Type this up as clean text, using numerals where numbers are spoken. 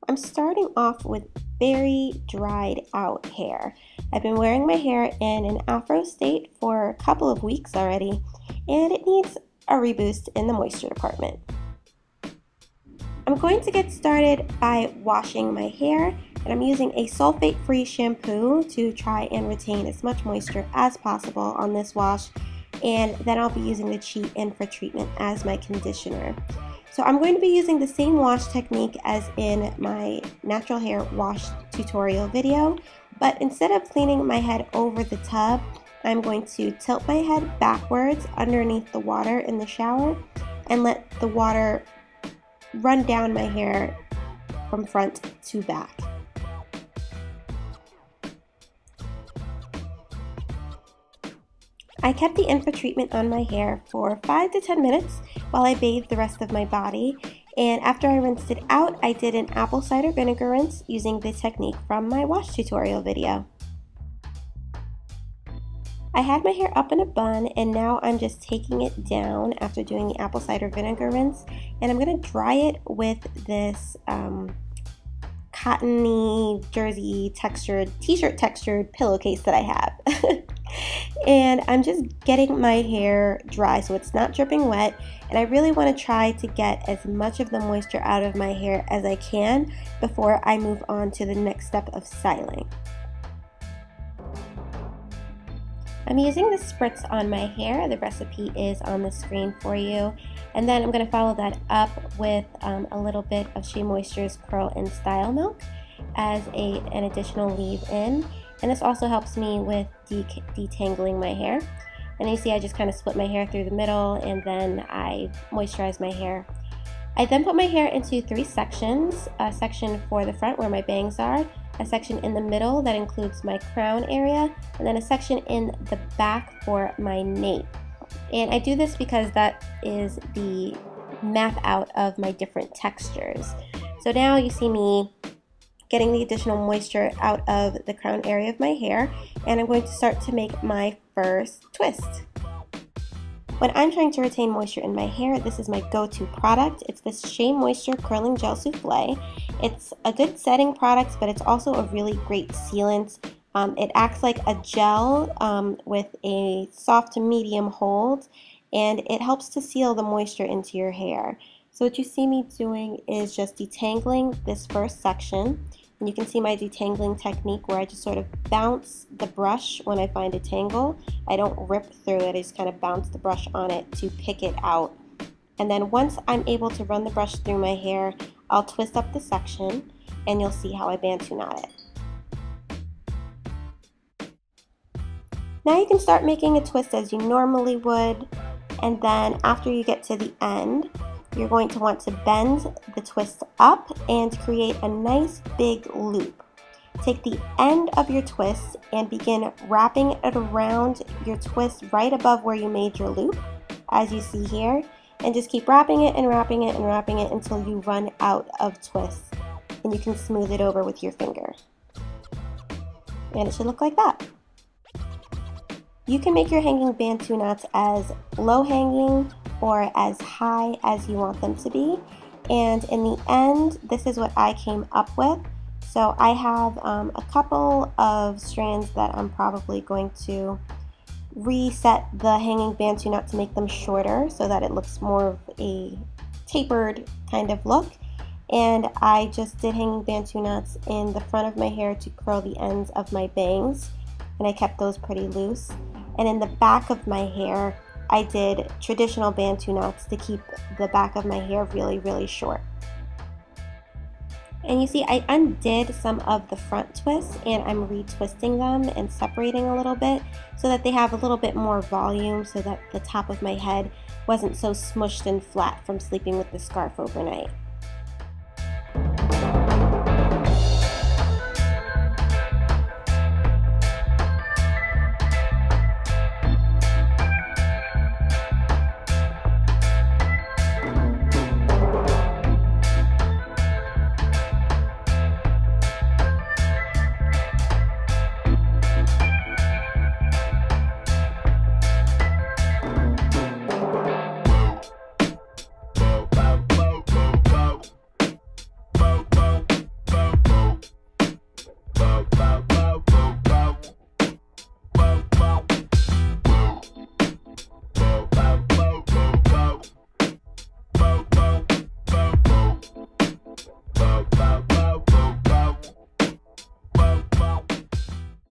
I'm starting off with very dried out hair. I've been wearing my hair in an afro state for a couple of weeks already, and it needs a reboost in the moisture department. I'm going to get started by washing my hair, and I'm using a sulfate-free shampoo to try and retain as much moisture as possible on this wash, and then I'll be using the Cheat Infra treatment as my conditioner. So I'm going to be using the same wash technique as in my natural hair wash tutorial video, but instead of cleaning my head over the tub, I'm going to tilt my head backwards underneath the water in the shower and let the water run down my hair from front to back. I kept the Infra treatment on my hair for 5 to 10 minutes while I bathed the rest of my body, and after I rinsed it out, I did an apple cider vinegar rinse using the technique from my wash tutorial video. I had my hair up in a bun, and now I'm just taking it down after doing the apple cider vinegar rinse, and I'm going to dry it with this cottony jersey textured, t-shirt textured pillowcase that I have. And I'm just getting my hair dry so it's not dripping wet, and I really want to try to get as much of the moisture out of my hair as I can before I move on to the next step of styling. I'm using the spritz on my hair. The recipe is on the screen for you. And then I'm going to follow that up with a little bit of Shea Moisture's Curl and Style Milk as an additional leave-in. And this also helps me with detangling my hair. And you see I just kind of split my hair through the middle, and then I moisturize my hair. I then put my hair into 3 sections. A section for the front where my bangs are, a section in the middle that includes my crown area, and then a section in the back for my nape. And I do this because that is the map out of my different textures. So now you see me getting the additional moisture out of the crown area of my hair, and I'm going to start to make my first twist. When I'm trying to retain moisture in my hair, this is my go-to product. It's this Shea Moisture Curling Gel Souffle. It's a good setting product, but it's also a really great sealant. It acts like a gel with a soft to medium hold, and it helps to seal the moisture into your hair. So what you see me doing is just detangling this first section. And you can see my detangling technique where I just sort of bounce the brush when I find a tangle. I don't rip through it, I just kind of bounce the brush on it to pick it out. And then once I'm able to run the brush through my hair, I'll twist up the section, and you'll see how I Bantu knot it. Now you can start making a twist as you normally would, and then after you get to the end, you're going to want to bend the twist up and create a nice big loop. Take the end of your twist and begin wrapping it around your twist right above where you made your loop, as you see here, and just keep wrapping it and wrapping it and wrapping it until you run out of twists, and you can smooth it over with your finger. And it should look like that. You can make your hanging Bantu knots as low hanging or as high as you want them to be, and in the end this is what I came up with. So I have a couple of strands that I'm probably going to reset the hanging Bantu knot to make them shorter so that it looks more of a tapered kind of look, and I just did hanging Bantu knots in the front of my hair to curl the ends of my bangs, and I kept those pretty loose. And in the back of my hair, I did traditional Bantu knots to keep the back of my hair really, really short. And you see I undid some of the front twists, and I'm retwisting them and separating a little bit so that they have a little bit more volume, so that the top of my head wasn't so smushed and flat from sleeping with the scarf overnight.